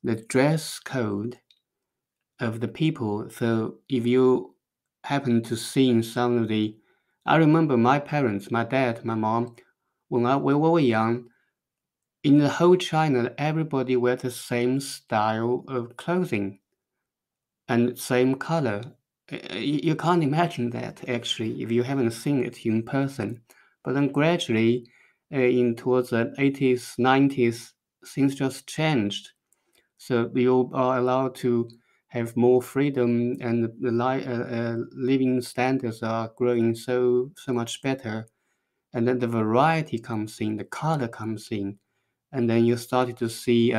the dress code of the people. So if you happen to see some of the, I remember my parents, my dad, my mom, when we were young, in the whole China, everybody wear the same style of clothing and same color. You can't imagine that actually if you haven't seen it in person. But then gradually, in towards the 80s, 90s, things just changed. So you are allowed to have more freedom, and the living standards are growing so much better. And then the variety comes in, the color comes in, and then you started to see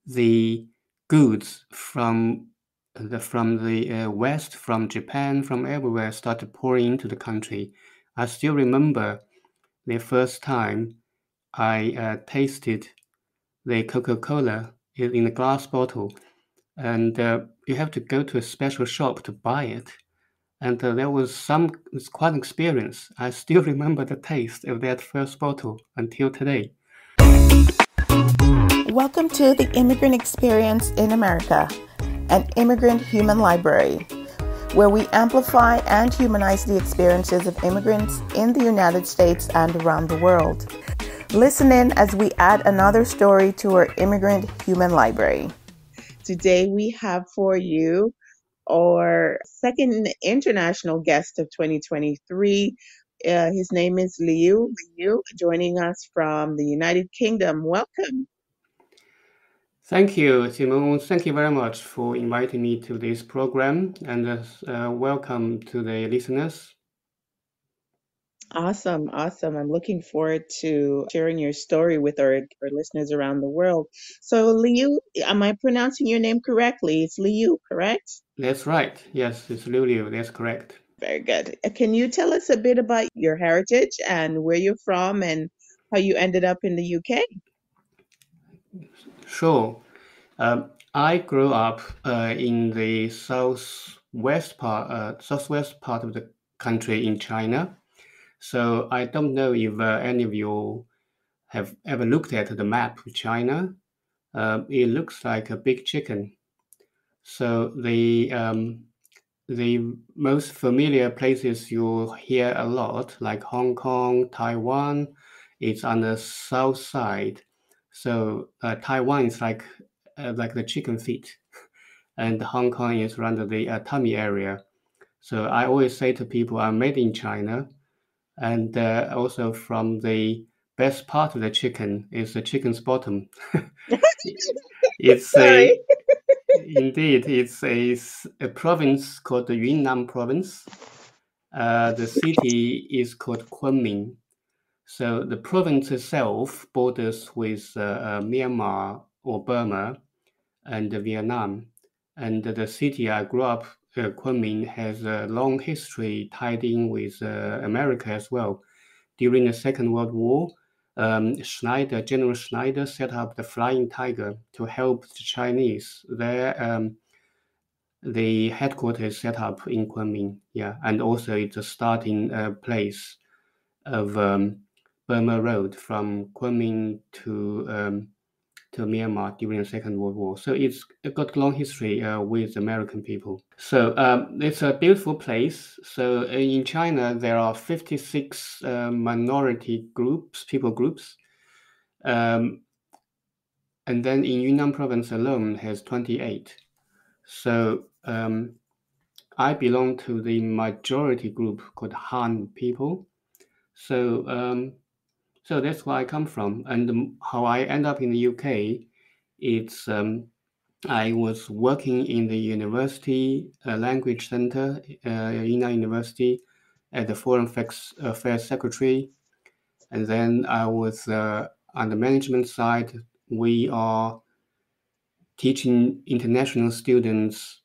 the goods from the West, from Japan, from everywhere started pouring into the country. I still remember the first time I tasted the Coca-Cola in a glass bottle, and you have to go to a special shop to buy it. And there was it's quite an experience. I still remember the taste of that first bottle until today. Welcome to the Immigrant Experience in America, an immigrant human library, where we amplify and humanize the experiences of immigrants in the United States and around the world. Listen in as we add another story to our immigrant human library. Today we have for you our second international guest of 2023. His name is Liu Liu, joining us from the United Kingdom. Welcome. Thank you, Simone. Thank you very much for inviting me to this program, and welcome to the listeners. Awesome. I'm looking forward to sharing your story with our listeners around the world. So, Liu, am I pronouncing your name correctly? It's Liu, correct? That's right. Yes, it's Liu Liu. That's correct. Very good. Can you tell us a bit about your heritage and where you're from and how you ended up in the UK? Sure. I grew up in the southwest part of the country in China. So I don't know if any of you have ever looked at the map of China. It looks like a big chicken. So the most familiar places you hear a lot, like Hong Kong, Taiwan, it's on the south side. So Taiwan is like the chicken feet, and Hong Kong is around the tummy area. So I always say to people, I'm made in China, and also from the best part of the chicken is the chicken's bottom. It's Sorry. indeed it's a province called the Yunnan province. The city is called Kunming. So the province itself borders with Myanmar or Burma and Vietnam. And the city I grew up, Kunming, has a long history tied in with America as well. During the Second World War, General Schneider set up the Flying Tiger to help the Chinese. The headquarters set up in Kunming, yeah, and also it's a starting place of Burma Road from Kunming to Myanmar during the Second World War. So it got a long history with American people. So it's a beautiful place. So in China, there are 56 minority groups, people groups. And then in Yunnan province alone has 28. So I belong to the majority group called Han people. So so that's where I come from. And how I end up in the UK, it's I was working in the university language center, Yunnan University, as the Foreign Affairs Secretary. And then I was on the management side. We are teaching international students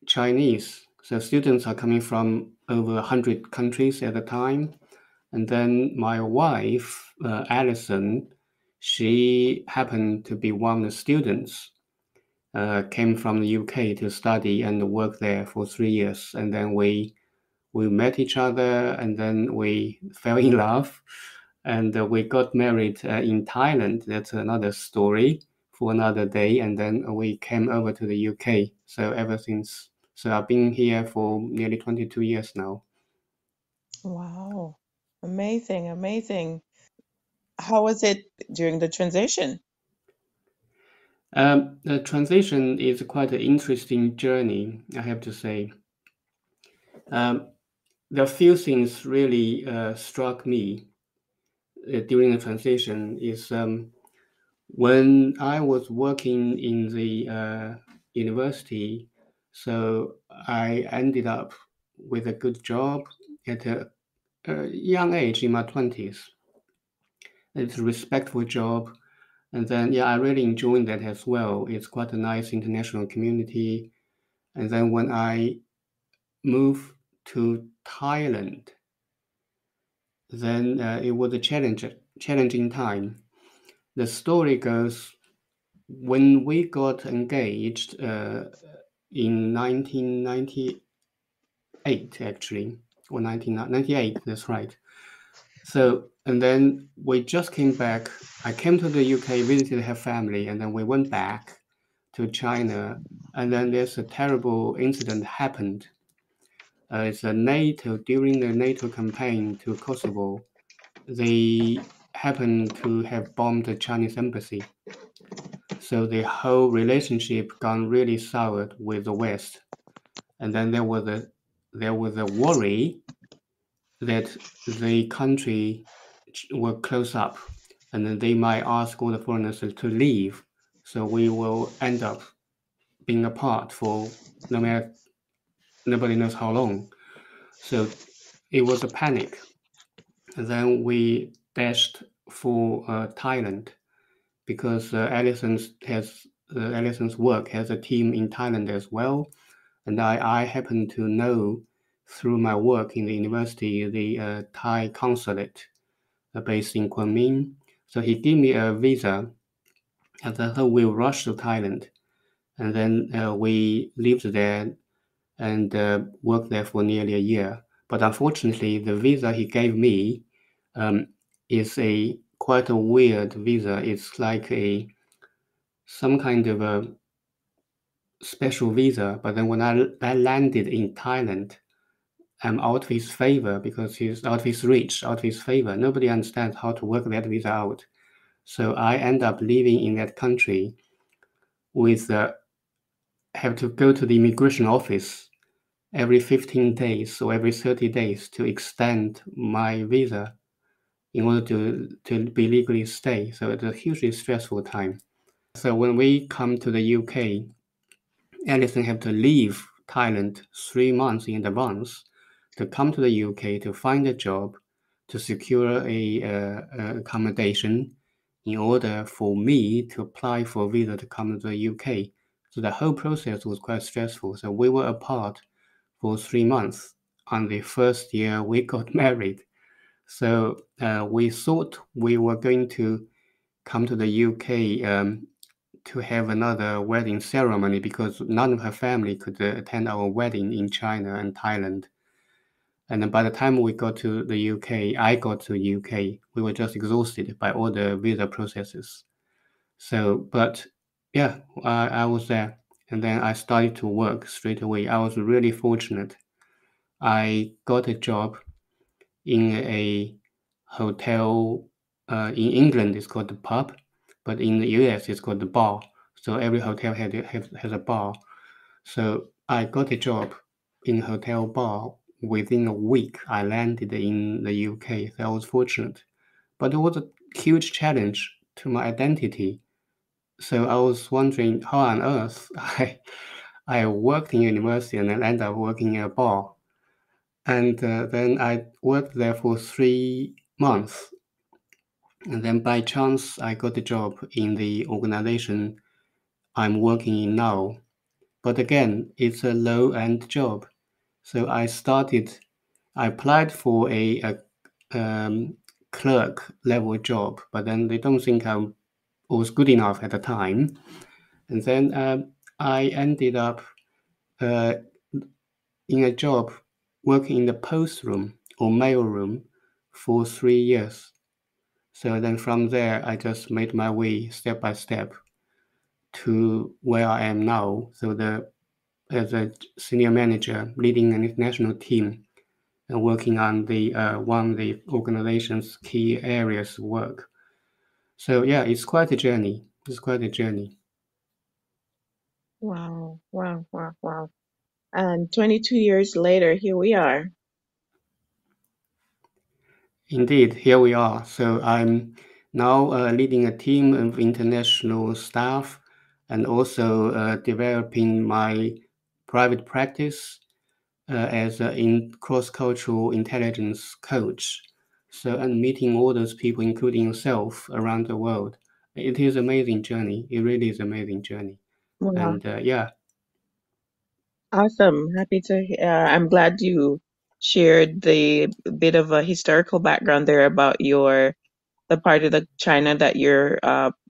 Chinese. So students are coming from over 100 countries at the time. And then my wife, Alison, she happened to be one of the students, came from the UK to study and work there for 3 years. And then we met each other, and then we fell in love, and we got married in Thailand. That's another story for another day, and then we came over to the UK. So I've been here for nearly 22 years now. Wow. Amazing, amazing. How was it during the transition? The transition is quite an interesting journey, I have to say. There are few things really struck me during the transition is when I was working in the university, so I ended up with a good job at a young age in my 20s. It's a respectful job. And then, yeah, I really enjoyed that as well. It's quite a nice international community. And then when I moved to Thailand, then it was a challenging time. The story goes when we got engaged in 1998, actually, or 1998, that's right. So, and then we just came back. I came to the UK, visited her family, and then we went back to China. And then there's a terrible incident happened. It's during the NATO campaign to Kosovo, they happened to have bombed the Chinese embassy. So the whole relationship gone really soured with the West. And then there was a worry that the country will close up, and then they might ask all the foreigners to leave. So we will end up being apart for nobody knows how long. So it was a panic. And then we dashed for Thailand because Allison's work has a team in Thailand as well. And I happen to know through my work in the university, the Thai consulate based in Kunming. So he gave me a visa, and then we rushed to Thailand. And then we lived there and worked there for nearly a year. But unfortunately, the visa he gave me is quite a weird visa. It's like some kind of a special visa. But then when I landed in Thailand, I'm out of his favor because he's out of his reach, out of his favor. Nobody understands how to work that visa out. So I end up living in that country with have to go to the immigration office every 15 days or every 30 days to extend my visa in order to be legally stay. So it's a hugely stressful time. So when we come to the UK, Alison have to leave Thailand 3 months in advance to come to the UK to find a job, to secure a accommodation in order for me to apply for a visa to come to the UK. So the whole process was quite stressful. So we were apart for 3 months. On the first year, we got married. So we thought we were going to come to the UK to have another wedding ceremony because none of her family could attend our wedding in China and Thailand. And then by the time we got to the UK, I got to UK, we were just exhausted by all the visa processes. So, but yeah, I was there. And then I started to work straight away. I was really fortunate. I got a job in a hotel. In England, it's called the pub, but in the US, it's called the bar. So every hotel has a bar. So I got a job in a hotel bar. Within a week, I landed in the UK. So I was fortunate. But it was a huge challenge to my identity. So I was wondering how on earth I worked in university and then ended up working in a bar. And then I worked there for 3 months. And then by chance, I got a job in the organization I'm working in now. But again, it's a low-end job. So I applied for a clerk level job, but then they don't think I was good enough at the time. And then I ended up in a job working in the post room or mail room for 3 years. So then from there, I just made my way step by step. to where I am now. So as a senior manager leading an international team and working on the one of the organization's key areas of work. So yeah, it's quite a journey. It's quite a journey. Wow, wow, wow, wow. And 22 years later, here we are. Indeed, here we are. So I'm now leading a team of international staff and also developing my private practice as a cross-cultural intelligence coach. So and meeting all those people, including yourself, around the world. It is an amazing journey. It really is an amazing journey. Wow, And yeah, awesome. Happy to I'm glad you shared the bit of a historical background there about the part of the China that you're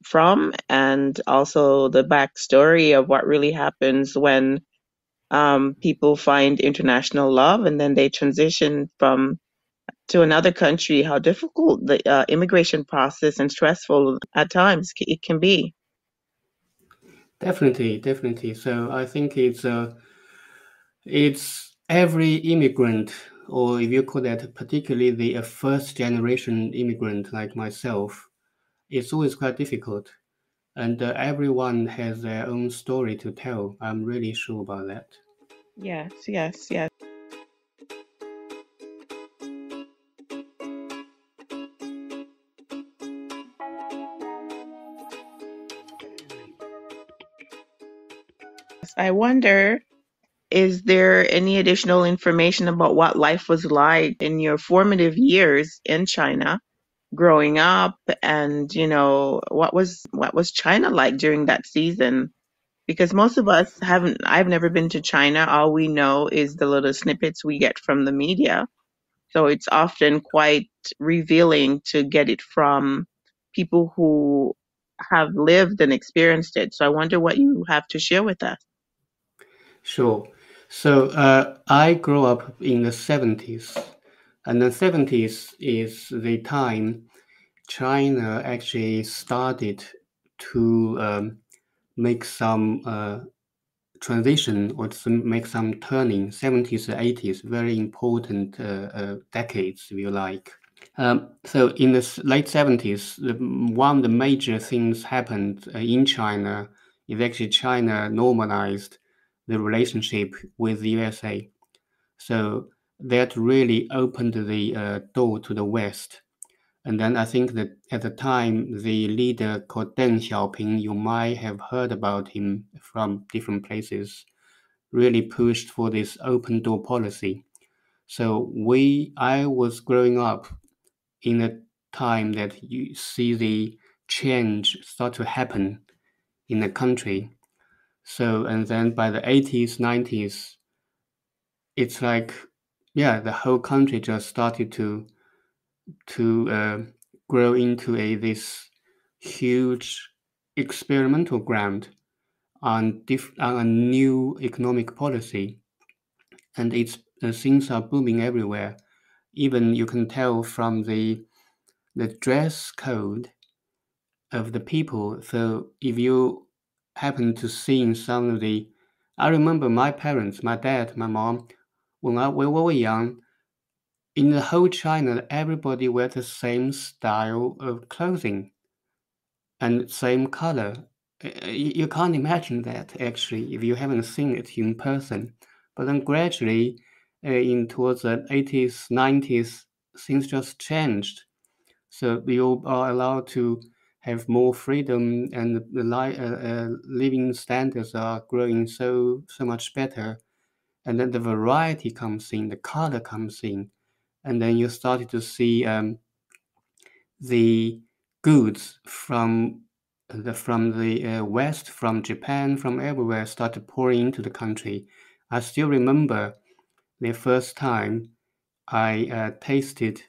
from, and also the backstory of what really happens when people find international love and then they transition from to another country, how difficult the immigration process and stressful at times it can be. definitely, definitely. So I think it's every immigrant, or if you call that particularly the first generation immigrant like myself, it's always quite difficult. And everyone has their own story to tell. I'm really sure about that. Yes, yes, yes. I wonder, is there any additional information about what life was like in your formative years in China, growing up, and what was China like during that season? Because most of us haven't, I've never been to China. All we know is the little snippets we get from the media. So it's often quite revealing to get it from people who have lived and experienced it. So I wonder what you have to share with us. Sure. So I grew up in the 70s, and the 70s is the time China actually started to make some transition or to make some turning. 70s and 80s, very important decades, if you like. So in the late 70s, one of the major things happened in China is actually China normalized the relationship with the USA. So that really opened the door to the West. And then I think that at the time, the leader called Deng Xiaoping, you might have heard about him from different places, really pushed for this open door policy. So I was growing up in a time that you see the change start to happen in the country. So, and then by the 80s, 90s, it's like, yeah, the whole country just started to grow into this huge experimental ground on a new economic policy, and things are booming everywhere. Even you can tell from the dress code of the people. So if you happen to see some of I remember my parents, my dad, my mom, when we were young, in the whole China, everybody wear the same style of clothing and same color. You can't imagine that actually if you haven't seen it in person. But then gradually, in towards the 80s, 90s, things just changed. So you are allowed to have more freedom, and living standards are growing so much better. And then the variety comes in, the color comes in, and then you started to see the goods from the West, from Japan, from everywhere started pouring into the country. I still remember the first time I tasted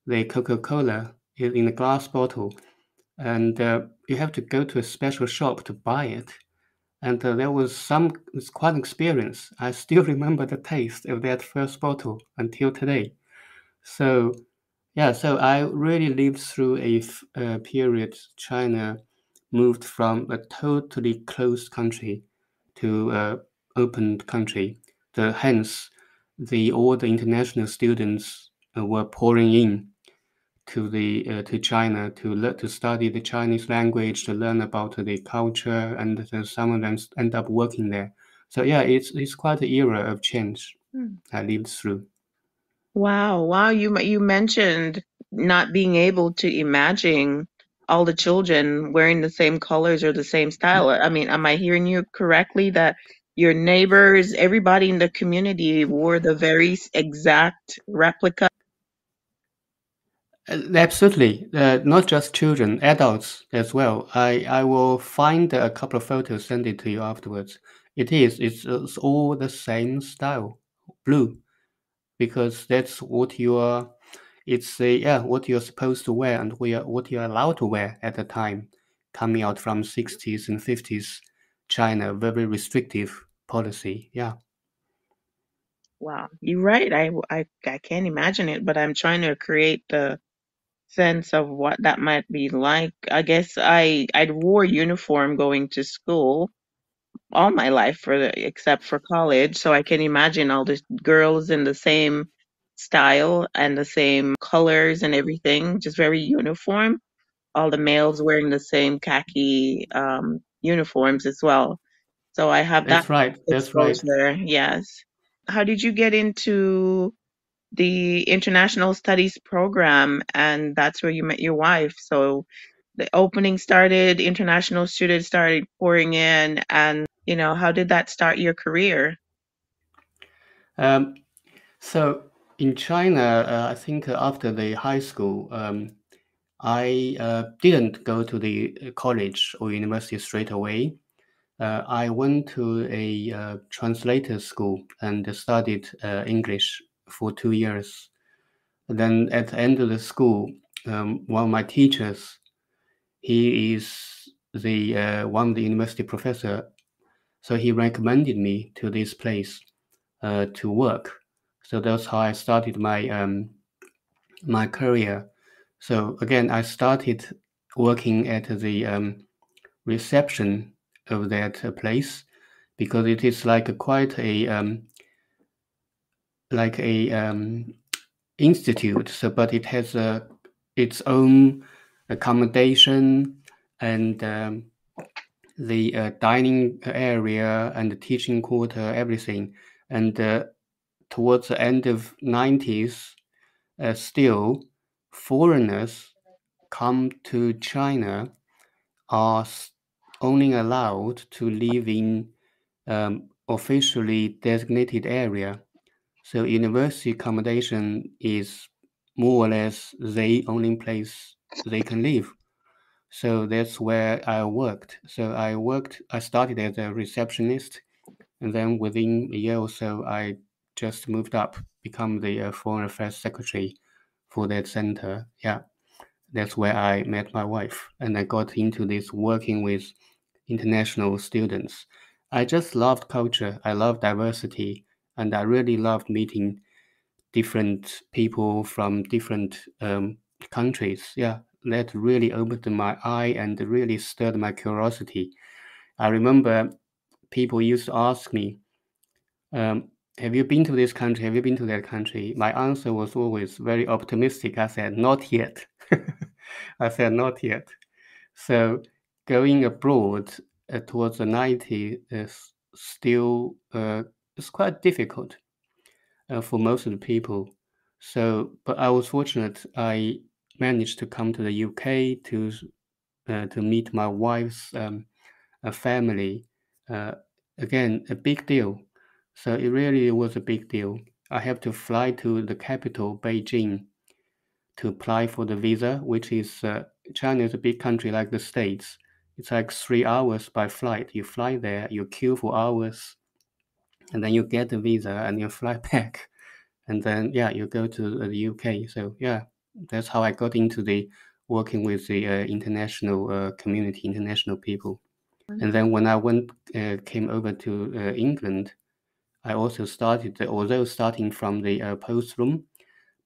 the Coca-Cola in a glass bottle, and you have to go to a special shop to buy it. And it's quite an experience. I still remember the taste of that first bottle until today. So yeah, so I really lived through a period China moved from a totally closed country to an open country. Hence, all the international students were pouring in to China to study the Chinese language, to learn about the culture, and some of them end up working there. So yeah, it's quite an era of change I lived through. Wow. You mentioned not being able to imagine all the children wearing the same colors or the same style. I mean, am I hearing you correctly that your neighbors, everybody in the community wore the very exact replica? Absolutely, not just children, adults as well. I will find a couple of photos, send it to you afterwards. It's all the same style, blue, because that's what what you're supposed to wear and what you're allowed to wear at the time, coming out from 60s and 50s China, very restrictive policy. Yeah. Wow, you're right. I can't imagine it, but I'm trying to create the sense of what that might be like. I guess I'd wore uniform going to school all my life except for college, so I can imagine all the girls in the same style and the same colors and everything, just very uniform. All the males wearing the same khaki uniforms as well. So I have that That's right. That's right. exposure. Yes. How did you get into the international studies program? And that's where you met your wife. So the opening started, international students started pouring in, and how did that start your career? Um, so in China, I think after the high school, I didn't go to the college or university straight away. I went to a translator school and studied English for 2 years. Then at the end of the school, one of my teachers, he is one of the university professor, so he recommended me to this place to work. So that's how I started my career. So again, I started working at the reception of that place because it is quite a institute. So, but it has its own accommodation and the dining area and the teaching quarter, everything. And towards the end of 90s, still foreigners come to China are only allowed to live in officially designated area. So university accommodation is more or less the only place they can live. So that's where I worked. I started as a receptionist, and then within a year or so, I just moved up, become the foreign affairs secretary for that center. Yeah, that's where I met my wife, and I got into this working with international students. I just loved culture. I love diversity, and I really loved meeting different people from different countries. Yeah, that really opened my eye and really stirred my curiosity. I remember people used to ask me, have you been to this country? Have you been to that country? My answer was always very optimistic. I said, not yet. I said, not yet. So going abroad towards the 90s is still it's quite difficult for most of the people. So, but I was fortunate. I managed to come to the UK to meet my wife's family. Uh, Again, a big deal. So it really was a big deal. I have to fly to the capital, Beijing, to apply for the visa, which is China is a big country like the States. It's like 3 hours by flight. You fly there, you queue for hours, and then you get the visa and you fly back. And then, yeah, you go to the UK. So, yeah, that's how I got into the working with the international community, international people. And then when I came over to England, I also started, although starting from the post room,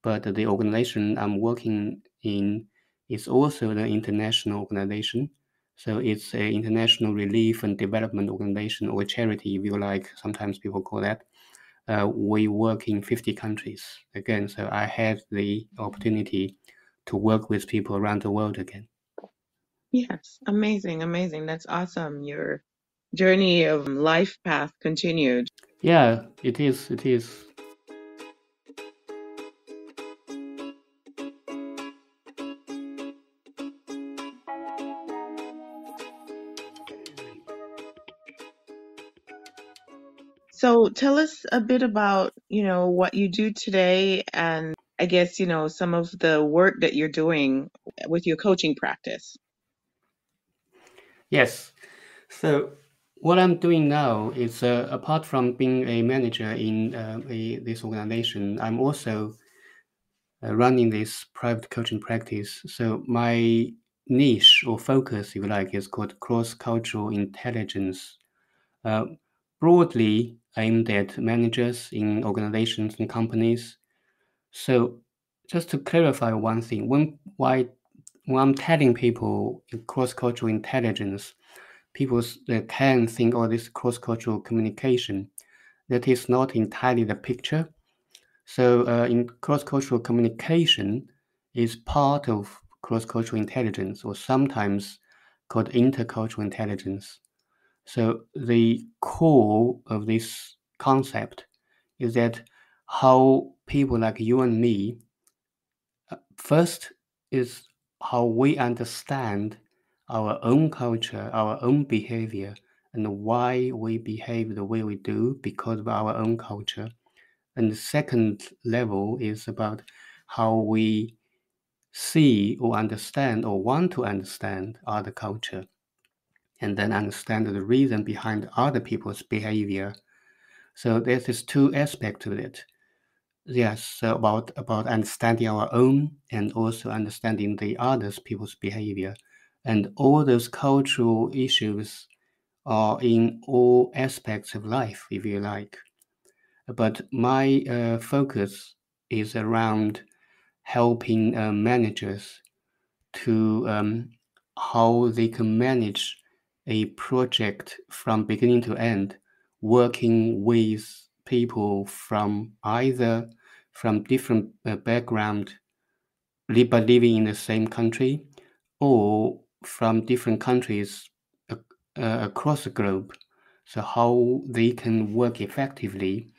but the organization I'm working in is also an international organization. So it's an international relief and development organization, or charity, if you like. Sometimes people call that. We work in 50 countries again. So I had the opportunity to work with people around the world again. Yes, amazing, amazing. That's awesome. Your journey of life path continued. Yeah, it is. It is. So tell us a bit about, what you do today and I guess, some of the work that you're doing with your coaching practice. Yes. So what I'm doing now is, apart from being a manager in this organization, I'm also running this private coaching practice. So my niche or focus, if you like, is called cross-cultural intelligence, uh, broadly aimed at managers in organizations and companies. So just to clarify one thing, when I'm telling people cross-cultural intelligence, people can think, oh, this cross-cultural communication. That is not entirely the picture. So in cross-cultural communication is part of cross-cultural intelligence, or sometimes called intercultural intelligence. So the core of this concept is that how people like you and me, first is how we understand our own culture, our own behavior, and why we behave the way we do because of our own culture. And the second level is about how we see or understand or want to understand other culture, and then understand the reason behind other people's behavior. So there's this two aspects to it. Yes, so about understanding our own and also understanding the others people's behavior. And all those cultural issues are in all aspects of life, if you like. But my focus is around helping managers to how they can manage a project from beginning to end, working with people from either from different background, but living in the same country, or from different countries across the globe. So how they can work effectively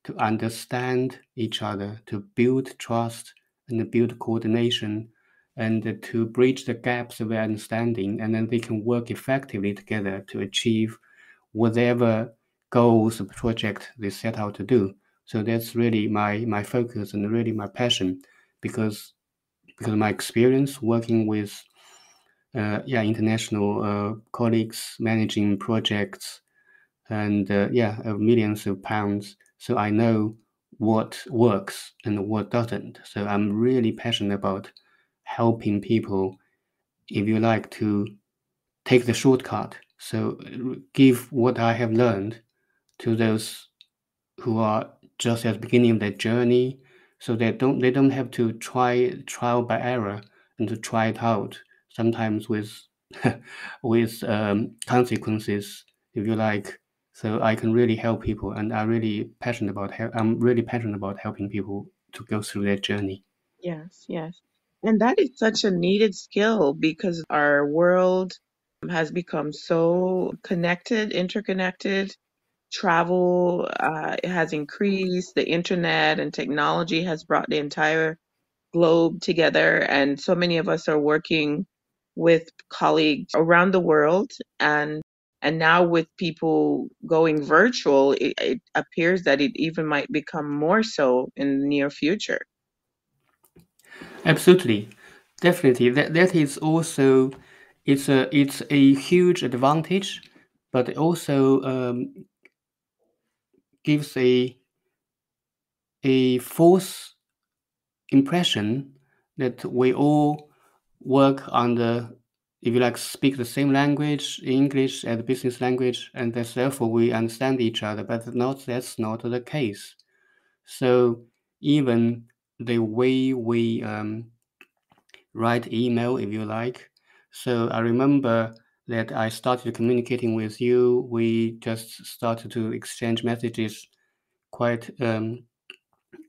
to understand each other, to build trust and build coordination, and to bridge the gaps of understanding, and then they can work effectively together to achieve whatever goals of the project they set out to do. So that's really my focus and really my passion, because of my experience working with international colleagues, managing projects, and millions of pounds. So I know what works and what doesn't. So I'm really passionate about helping people, if you like, to take the shortcut. So give what I have learned to those who are just at the beginning of their journey, so they don't have to try trial by error and to try it out. Sometimes with with consequences, if you like. So I can really help people, and I'm really passionate about helping people to go through their journey. Yes, yes. And that is such a needed skill because our world has become so connected, interconnected. Travel has increased, the internet and technology has brought the entire globe together, and so many of us are working with colleagues around the world, and now with people going virtual, it appears that it even might become more so in the near future. Absolutely, definitely. That is also it's a huge advantage, but it also gives a false impression that we all work on the, if you like, speak the same language, English as a business language, and that therefore we understand each other. But that's not the case. So even the way we write email, if you like. So I remember that I started communicating with you, we just started to exchange messages quite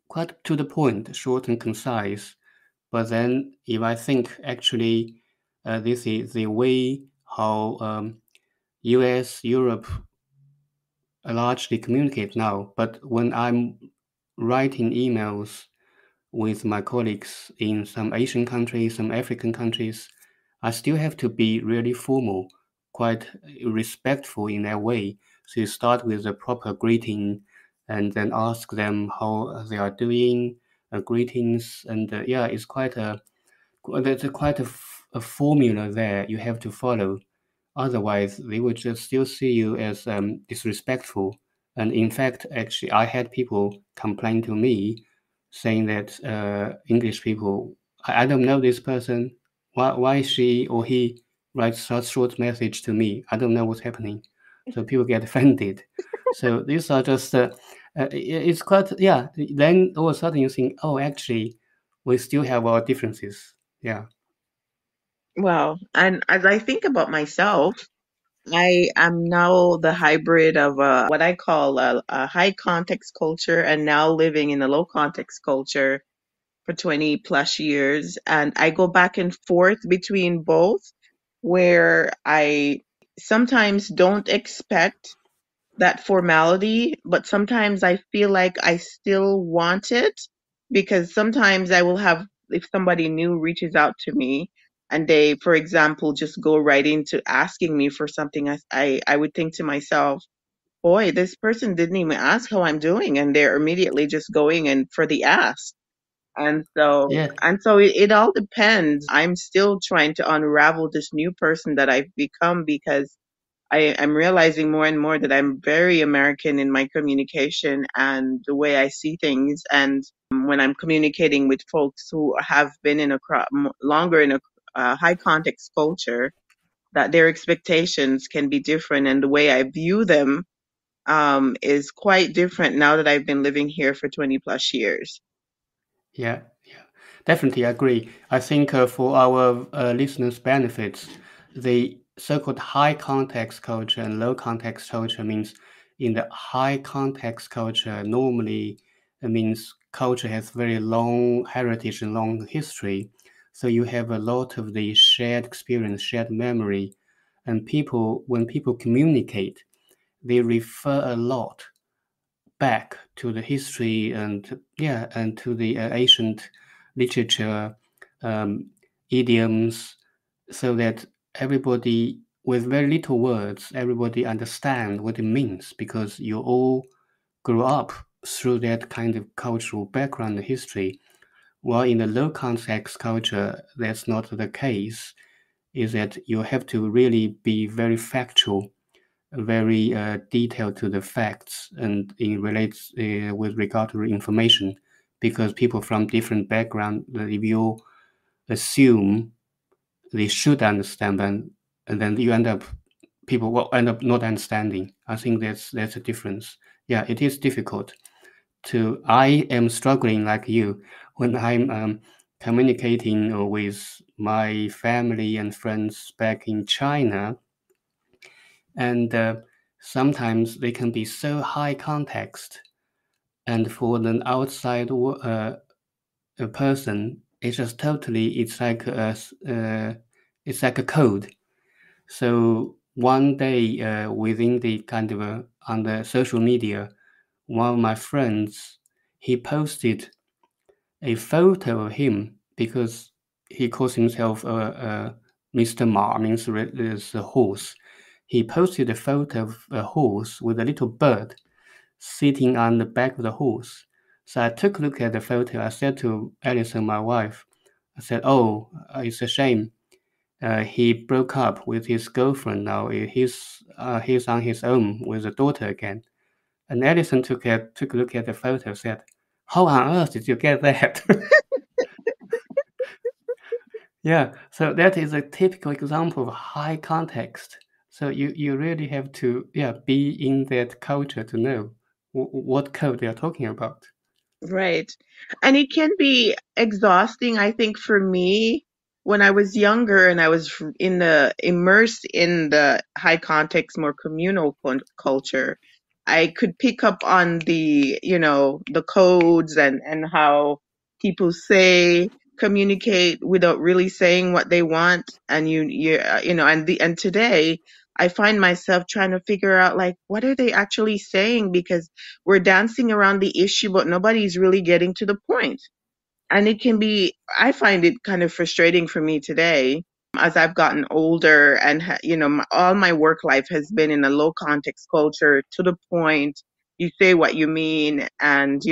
quite to the point, short and concise. But then, if I think actually, this is the way how U.S., Europe largely communicate now. But when I'm writing emails with my colleagues in some Asian countries, some African countries, I still have to be really formal, quite respectful in that way. So you start with a proper greeting and then ask them how they are doing, greetings. And yeah, it's quite there's a formula there you have to follow. Otherwise, they would just still see you as disrespectful. And in fact, actually, I had people complain to me saying that English people, I don't know this person. Why she or he writes such short message to me? I don't know what's happening. So people get offended. So these are just, it's quite, yeah. Then all of a sudden you think, oh, actually, we still have our differences. Yeah. Well, and as I think about myself, I am now the hybrid of what I call a high context culture and now living in a low context culture for 20 plus years. And I go back and forth between both, where I sometimes don't expect that formality, but sometimes I feel like I still want it because sometimes I will have, if somebody new reaches out to me and they, for example, just go right into asking me for something, I would think to myself, boy, this person didn't even ask how I'm doing, and they're immediately just going in for the ask. Yeah. And so it all depends. I'm still trying to unravel this new person that I've become because I'm realizing more and more that I'm very American in my communication and the way I see things. And when I'm communicating with folks who have been in a longer in a high context culture, that their expectations can be different, and the way I view them is quite different now that I've been living here for 20 plus years. Yeah, yeah, definitely agree. I think for our listeners' benefits, the so-called high context culture and low context culture means in the high context culture, normally it means culture has very long heritage and long history. So you have a lot of the shared experience, shared memory, and people, when people communicate, they refer a lot back to the history and yeah, and to the ancient literature, um, idioms, so that everybody with very little words, everybody understand what it means because you all grew up through that kind of cultural background and history. While in the low context culture, that's not the case. Is that you have to really be very factual, very detailed to the facts and in relates with regard to information, because people from different background, if you assume they should understand, and then you end up people will end up not understanding. I think that's a difference. Yeah, it is difficult to. I am struggling like you when I'm communicating with my family and friends back in China, and sometimes they can be so high context, and for an outside a person, it's just totally it's like a code. So one day within the kind of on the social media, one of my friends, he posted a photo of him because he calls himself Mr. Ma, means is a horse. He posted a photo of a horse with a little bird sitting on the back of the horse. So I took a look at the photo. I said to Alison, my wife, I said, "Oh, it's a shame. He broke up with his girlfriend. Now he's on his own with a daughter again." And Alison took a look at the photo, said, "How on earth did you get that?" Yeah, so that is a typical example of high context. So you really have to be in that culture to know what code they are talking about. Right. And it can be exhausting, I think, for me when I was younger and I was immersed in the high context, more communal culture, I could pick up on the codes and how people communicate without really saying what they want. And and today I find myself trying to figure out, like, what are they actually saying? Because we're dancing around the issue, but nobody's really getting to the point. And I find it kind of frustrating for me today as I've gotten older and, all my work life has been in a low context culture, to the point, you say what you mean. And,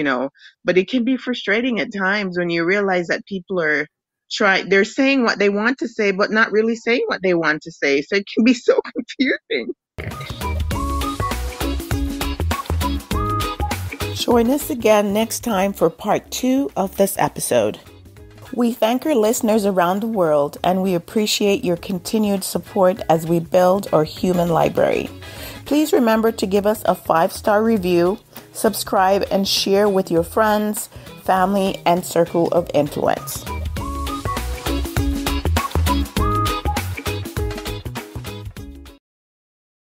but it can be frustrating at times when you realize that people they're saying what they want to say, but not really saying what they want to say. So it can be so confusing. Join us again next time for part 2 of this episode. We thank our listeners around the world, and we appreciate your continued support as we build our human library. Please remember to give us a 5-star review, subscribe, and share with your friends, family, and circle of influence.